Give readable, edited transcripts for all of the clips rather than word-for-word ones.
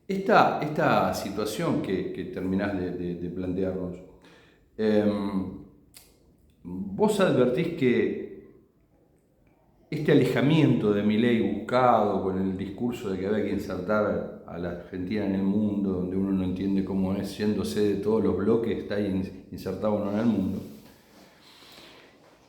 Esta situación que terminás de plantearnos, vos advertís que este alejamiento de Milei buscado con el discurso de que había que insertar a la Argentina en el mundo, donde uno no entiende cómo es, yéndose de todos los bloques, está ahí insertado uno en el mundo,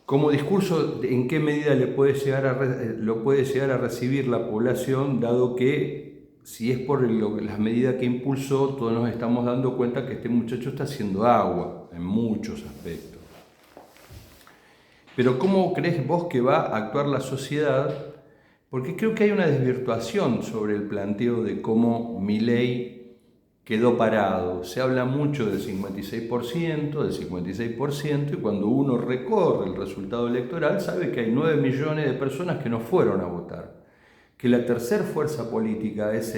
como discurso, ¿en qué medida lo puede llegar a recibir la población, dado que si es por las medidas que impulsó, todos nos estamos dando cuenta que este muchacho está haciendo agua en muchos aspectos? Pero ¿cómo crees vos que va a actuar la sociedad? Porque creo que hay una desvirtuación sobre el planteo de cómo Milei quedó parado. Se habla mucho del 56%, y cuando uno recorre el resultado electoral sabe que hay 9 millones de personas que no fueron a votar. Que la tercera fuerza política es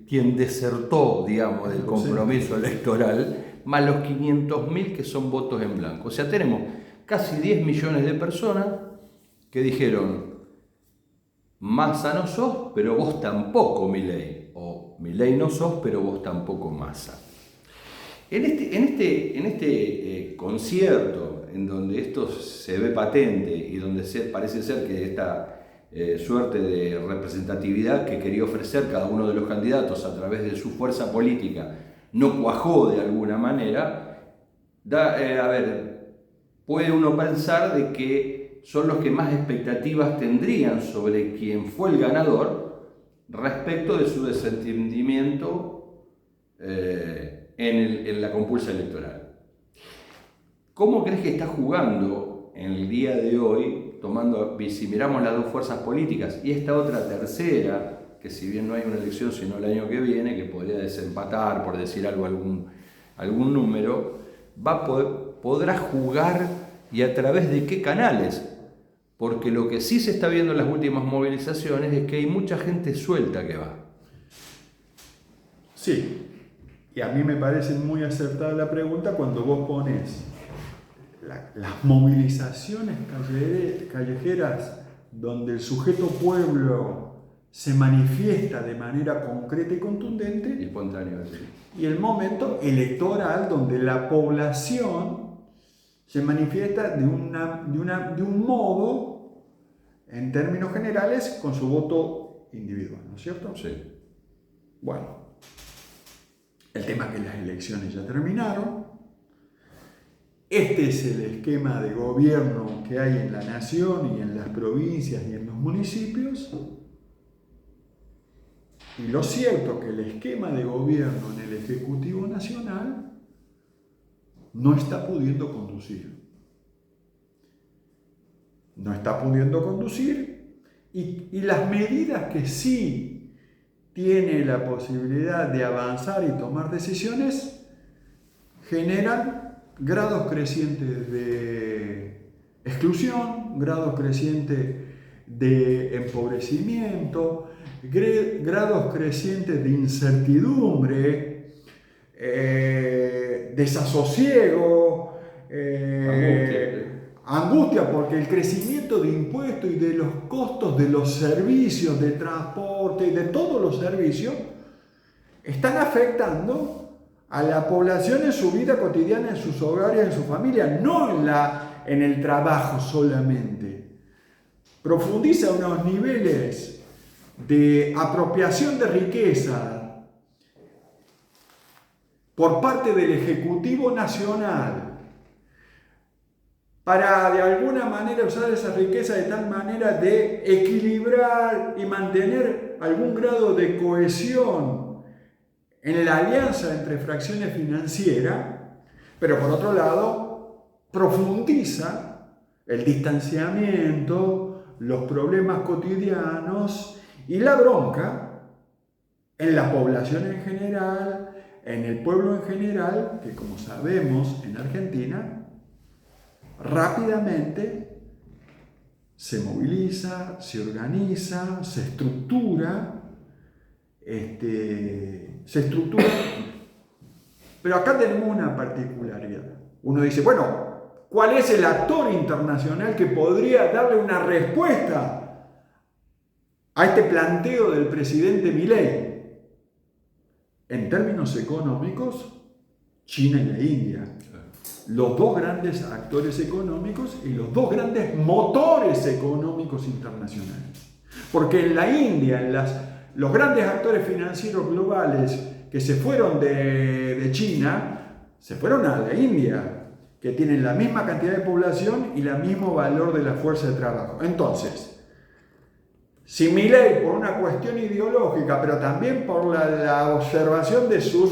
quien desertó, digamos, del compromiso electoral, más los 500.000 que son votos en blanco. O sea, tenemos casi 10 millones de personas que dijeron: Massa no sos, pero vos tampoco, Milei. O Milei no sos, pero vos tampoco, Massa. En este concierto, en donde esto se ve patente y donde parece ser que esta suerte de representatividad que quería ofrecer cada uno de los candidatos a través de su fuerza política no cuajó de alguna manera, puede uno pensar de que son los que más expectativas tendrían sobre quien fue el ganador respecto de su desentendimiento en la compulsa electoral. ¿Cómo crees que está jugando en el día de hoy, si miramos las dos fuerzas políticas y esta otra tercera, que si bien no hay una elección sino el año que viene, que podría desempatar, por decir algún número, podrá jugar y a través de qué canales? Porque lo que sí se está viendo en las últimas movilizaciones es que hay mucha gente suelta que va. Sí, y a mí me parece muy acertada la pregunta cuando vos pones las movilizaciones callejeras donde el sujeto pueblo se manifiesta de manera concreta y contundente, Y espontáneo, sí. Y el momento electoral donde la población se manifiesta de un modo, en términos generales, con su voto individual, ¿no es cierto? Sí. Bueno, el tema es que las elecciones ya terminaron. Este es el esquema de gobierno que hay en la nación y en las provincias y en los municipios. Y lo cierto es que el esquema de gobierno en el Ejecutivo Nacional no está pudiendo conducir. No está pudiendo conducir y las medidas que sí tiene la posibilidad de avanzar y tomar decisiones generan grados crecientes de exclusión, grados crecientes de empobrecimiento, grados crecientes de incertidumbre, desasosiego, angustia, porque el crecimiento de impuestos y de los costos de los servicios, de transporte y de todos los servicios, están afectando a la población en su vida cotidiana, en sus hogares, en su familia, no en el trabajo solamente. Profundiza unos niveles de apropiación de riqueza por parte del Ejecutivo Nacional para de alguna manera usar esa riqueza de tal manera de equilibrar y mantener algún grado de cohesión en la alianza entre fracciones financieras, pero por otro lado profundiza el distanciamiento, los problemas cotidianos y la bronca en la población en general, en el pueblo en general, que como sabemos en Argentina, rápidamente se moviliza, se organiza, se estructura, pero acá tenemos una particularidad. Uno dice, bueno, ¿cuál es el actor internacional que podría darle una respuesta a este planteo del presidente Milei? en términos económicos, China y la India. Los dos grandes actores económicos y los dos grandes motores económicos internacionales. Porque en la India, los grandes actores financieros globales que se fueron de China, se fueron a la India, que tienen la misma cantidad de población y el mismo valor de la fuerza de trabajo. Entonces, si Milei, por una cuestión ideológica, pero también por la observación de sus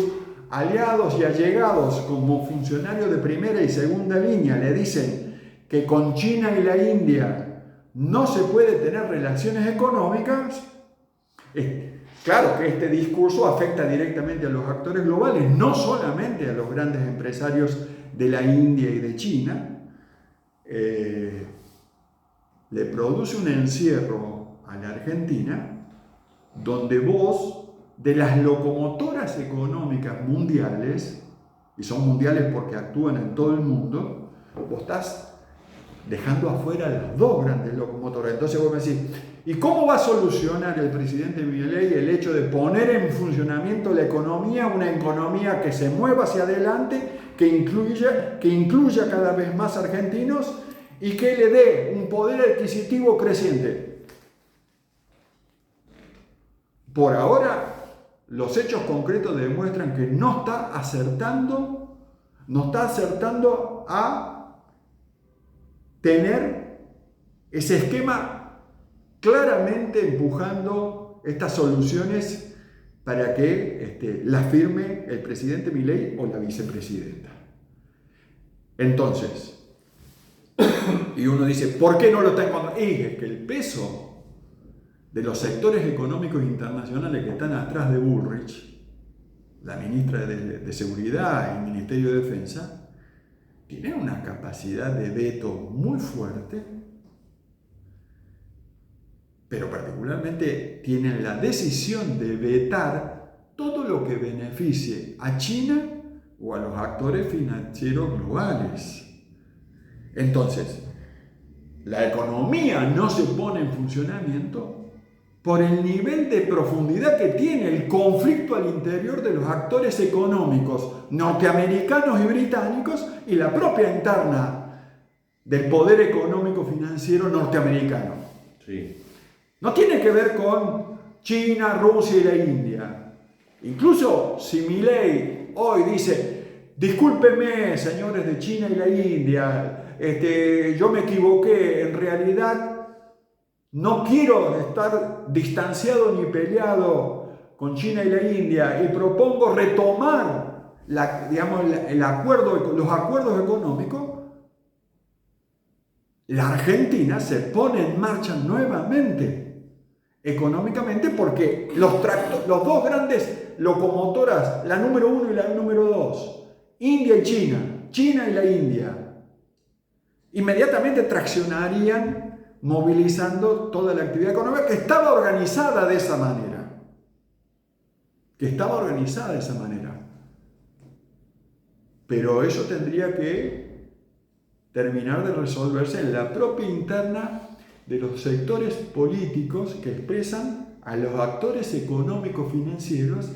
aliados y allegados como funcionarios de primera y segunda línea, le dicen que con China y la India no se puede tener relaciones económicas, claro que este discurso afecta directamente a los actores globales, no solamente a los grandes empresarios de la India y de China. Le produce un encierro a la Argentina donde vos, de las locomotoras económicas mundiales, y son mundiales porque actúan en todo el mundo, vos estás dejando afuera las dos grandes locomotoras. Entonces vos me decís, ¿y cómo va a solucionar el presidente Milei el hecho de poner en funcionamiento la economía, una economía que se mueva hacia adelante, que incluya cada vez más argentinos y que le dé un poder adquisitivo creciente? Por ahora, los hechos concretos demuestran que no está acertando a tener ese esquema claramente empujando estas soluciones para que las firme el presidente Milei o la vicepresidenta. Entonces, y uno dice, ¿por qué no lo está encontrando? Y es que el peso de los sectores económicos internacionales que están atrás de Bullrich, la ministra de Seguridad y el Ministerio de Defensa, tienen una capacidad de veto muy fuerte, pero particularmente tienen la decisión de vetar todo lo que beneficie a China o a los actores financieros globales. Entonces, la economía no se pone en funcionamiento por el nivel de profundidad que tiene el conflicto al interior de los actores económicos norteamericanos y británicos y la propia interna del poder económico financiero norteamericano. Sí. No tiene que ver con China, Rusia y la India. Incluso si Milei hoy dice, discúlpenme, señores de China y la India, yo me equivoqué, en realidad no quiero estar distanciado ni peleado con China y la India y propongo retomar los acuerdos económicos, la Argentina se pone en marcha nuevamente económicamente porque los dos grandes locomotoras, la número 1 y la número 2, India y China, China y la India, inmediatamente traccionarían movilizando toda la actividad económica que estaba organizada de esa manera. Pero eso tendría que terminar de resolverse en la propia interna de los sectores políticos que expresan a los actores económicos financieros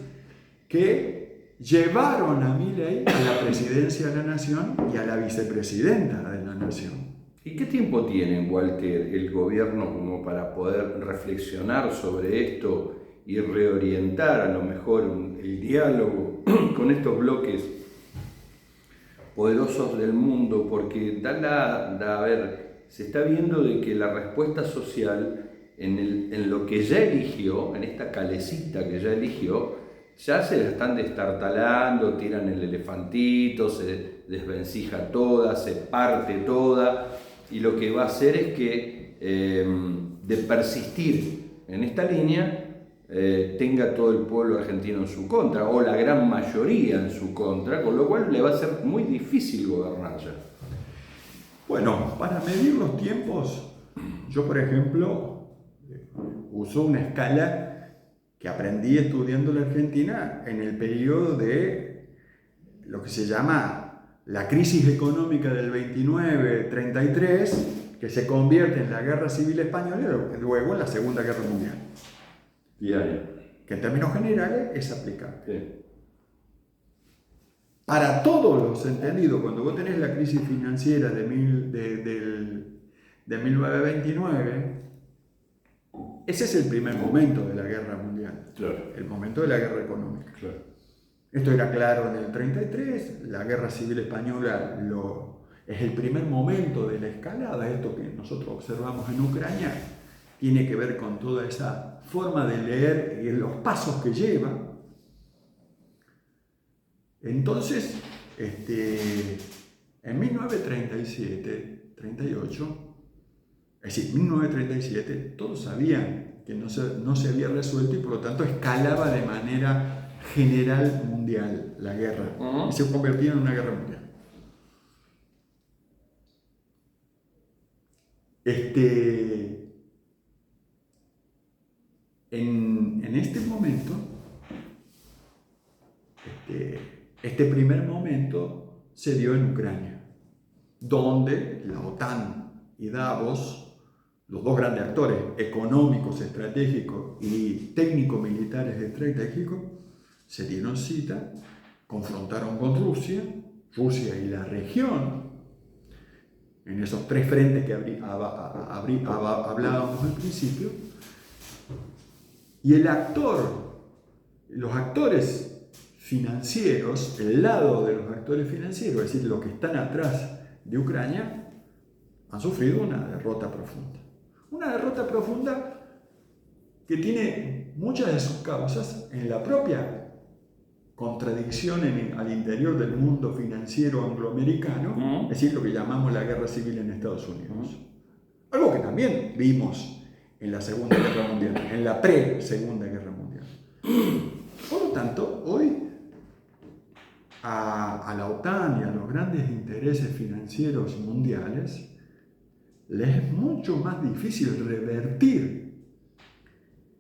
que llevaron a Milei a la presidencia de la nación y a la vicepresidenta de la nación. ¿Y qué tiempo tiene, Walter, el gobierno como para poder reflexionar sobre esto y reorientar a lo mejor el diálogo con estos bloques poderosos del mundo? Porque se está viendo de que la respuesta social en lo que ya eligió, en esta calecita que ya eligió, ya se la están destartalando, tiran el elefantito, se desvencija toda, se parte toda. Y lo que va a hacer es que, de persistir en esta línea, tenga todo el pueblo argentino en su contra, o la gran mayoría en su contra, con lo cual le va a ser muy difícil gobernar ya. Bueno, para medir los tiempos, yo por ejemplo uso una escala que aprendí estudiando la Argentina en el periodo de lo que se llama la crisis económica del 29-33, que se convierte en la Guerra Civil Española y luego en la Segunda Guerra Mundial. Diario. Que en términos generales es aplicable. Sí. para todos los entendidos, cuando vos tenés la crisis financiera de 1929, ese es el primer momento de la guerra mundial, Claro. el momento de la guerra económica. Claro. Esto era claro en el 33, la guerra civil española es el primer momento de la escalada. Esto que nosotros observamos en Ucrania tiene que ver con toda esa forma de leer y los pasos que lleva. Entonces, en 1937, 38, es decir, 1937, todos sabían que no se había resuelto y por lo tanto escalaba de manera general mundial la guerra y se convertía en una guerra mundial. En este momento, este primer momento se dio en Ucrania, donde la OTAN y Davos, los dos grandes actores económicos, estratégicos y técnico-militares estratégicos, se dieron cita, confrontaron con Rusia y la región, en esos tres frentes que hablábamos al principio, y los actores financieros, el lado de los actores financieros, es decir, los que están atrás de Ucrania, han sufrido una derrota profunda. Una derrota profunda que tiene muchas de sus causas en la propia contradicción al interior del mundo financiero angloamericano, es decir, lo que llamamos la guerra civil en Estados Unidos. Algo que también vimos en la Segunda Guerra Mundial, en la pre-Segunda Guerra Mundial. Por lo tanto, hoy a la OTAN y a los grandes intereses financieros mundiales les es mucho más difícil revertir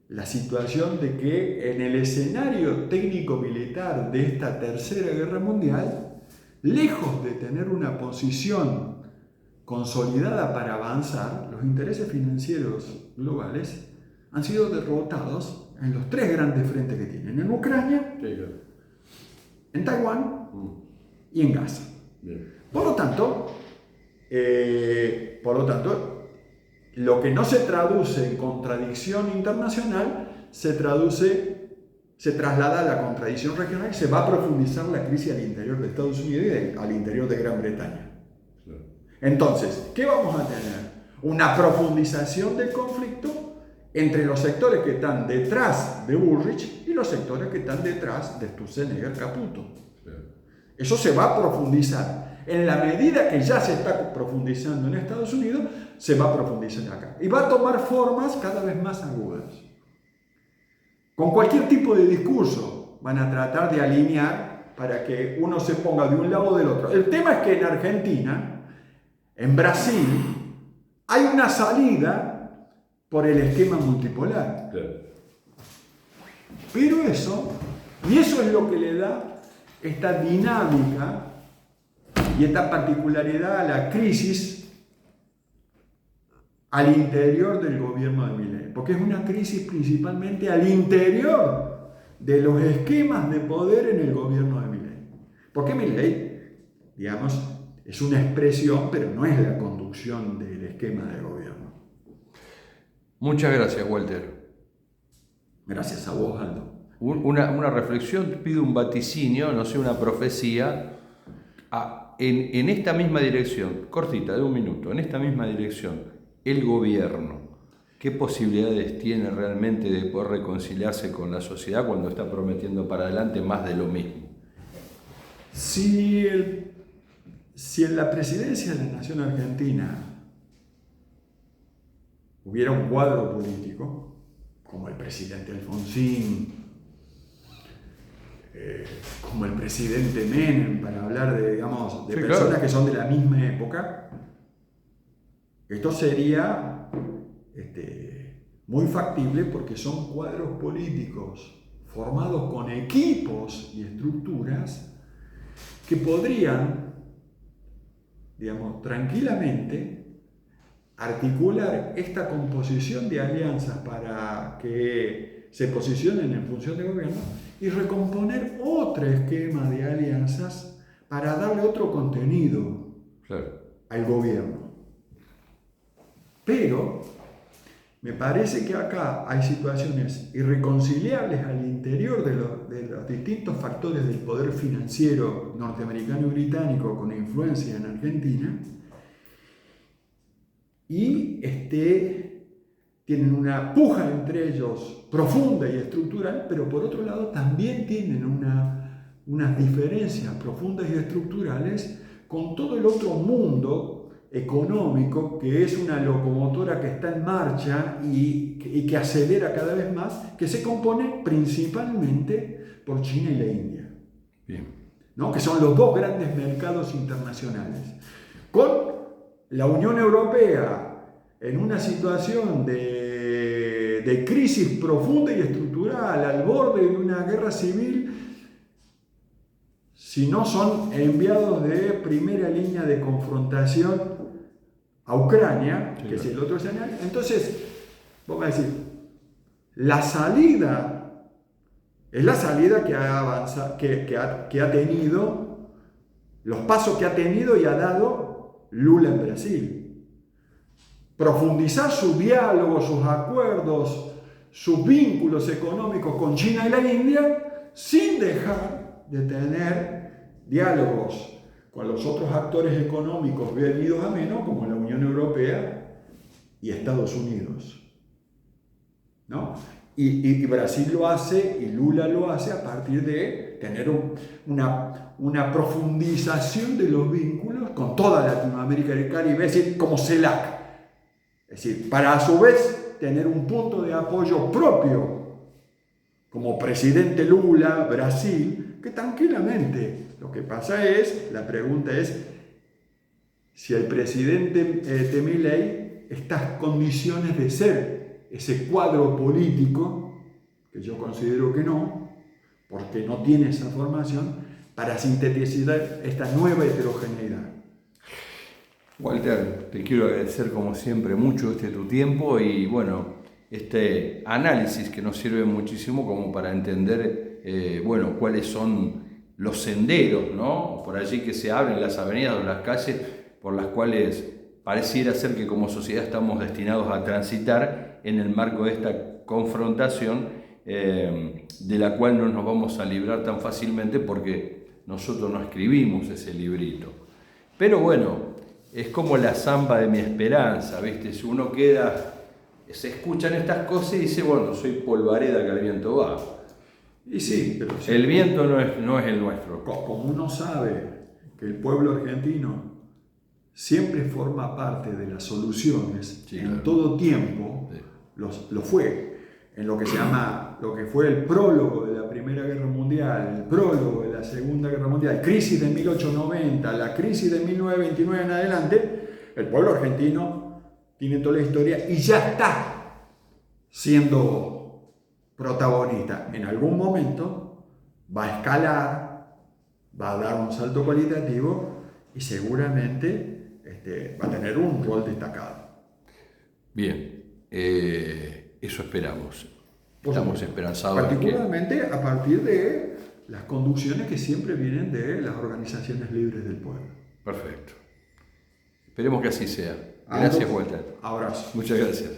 la situación de que en el escenario técnico-militar de esta Tercera Guerra Mundial, lejos de tener una posición consolidada para avanzar, los intereses financieros globales han sido derrotados en los tres grandes frentes que tienen: en Ucrania, en Taiwán y en Gaza. Por lo tanto, lo que no se traduce en contradicción internacional se traslada a la contradicción regional y se va a profundizar la crisis al interior de Estados Unidos y al interior de Gran Bretaña. Entonces, ¿qué vamos a tener? Una profundización del conflicto entre los sectores que están detrás de Bullrich y los sectores que están detrás de Sturzenegger-Caputo. Eso se va a profundizar. En la medida que ya se está profundizando en Estados Unidos, se va a profundizar acá. Y va a tomar formas cada vez más agudas. Con cualquier tipo de discurso van a tratar de alinear para que uno se ponga de un lado o del otro. El tema es que en Argentina, en Brasil, hay una salida por el esquema multipolar. Pero eso es lo que le da esta dinámica y esta particularidad a la crisis al interior del gobierno de Milei, porque es una crisis principalmente al interior de los esquemas de poder en el gobierno de Milei. Porque Milei, digamos, es una expresión, pero no es la conducción del esquema de gobierno. Muchas gracias, Walter. Gracias a vos, Aldo. Una reflexión, pido un vaticinio, no sé, una profecía, en esta misma dirección, cortita, de un minuto, en esta misma dirección, el gobierno, ¿qué posibilidades tiene realmente de poder reconciliarse con la sociedad cuando está prometiendo para adelante más de lo mismo? Si en la presidencia de la Nación Argentina hubiera un cuadro político, como el presidente Alfonsín, como el presidente Menem, para hablar de personas que son de la misma época, esto sería muy factible porque son cuadros políticos formados con equipos y estructuras que podrían, tranquilamente articular esta composición de alianzas para que se posicionen en función de gobierno y recomponer otro esquema de alianzas para darle otro contenido al gobierno. Pero me parece que acá hay situaciones irreconciliables al interior de los distintos factores del poder financiero norteamericano y británico con influencia en Argentina, y tienen una puja entre ellos profunda y estructural, pero por otro lado también tienen unas diferencias profundas y estructurales con todo el otro mundo económico, que es una locomotora que está en marcha y que acelera cada vez más, que se compone principalmente por China y la India. Bien. ¿No? Que son los dos grandes mercados internacionales. Con la Unión Europea en una situación de crisis profunda y estructural, al borde de una guerra civil, si no son enviados de primera línea de confrontación a Ucrania, sí, que es el otro escenario. Entonces, vamos a decir, la salida es la salida que ha avanzado, que ha tenido, los pasos que ha tenido y ha dado Lula en Brasil. Profundizar su diálogo, sus acuerdos, sus vínculos económicos con China y la India, sin dejar de tener diálogos con los otros actores económicos venidos a menos, como la Unión Europea y Estados Unidos, ¿no? Y Brasil lo hace, y Lula lo hace a partir de tener una profundización de los vínculos con toda Latinoamérica y el Caribe, es decir, como CELAC. Es decir, para a su vez tener un punto de apoyo propio, como presidente Lula, Brasil, que tranquilamente. Lo que pasa es, la pregunta es, si el presidente Milei está en condiciones de ser ese cuadro político, que yo considero que no, porque no tiene esa formación, para sintetizar esta nueva heterogeneidad. Walter, te quiero agradecer como siempre mucho tu tiempo y bueno, este análisis que nos sirve muchísimo como para entender cuáles son los senderos, ¿no? Por allí que se abren las avenidas o las calles por las cuales pareciera ser que como sociedad estamos destinados a transitar en el marco de esta confrontación de la cual no nos vamos a librar tan fácilmente porque nosotros no escribimos ese librito. Pero bueno, es como la zamba de mi esperanza, ¿viste? Si uno se escuchan estas cosas y dice, bueno, soy polvareda que el viento va. Y sí, pero sí, el viento no es el nuestro. Como uno sabe que el pueblo argentino siempre forma parte de las soluciones, sí, en todo tiempo, sí, lo fue. En lo que se llama, lo que fue el prólogo de la Primera Guerra Mundial, el prólogo de la Segunda Guerra Mundial, crisis de 1890, la crisis de 1929 en adelante, el pueblo argentino tiene toda la historia y ya está siendo protagonista. En algún momento va a escalar, va a dar un salto cualitativo y seguramente va a tener un rol destacado. Bien, eso esperamos. Estamos esperanzados. Particularmente a partir de las conducciones que siempre vienen de las organizaciones libres del pueblo. Perfecto. Esperemos que así sea. Gracias, Walter. Abrazo. Muchas gracias.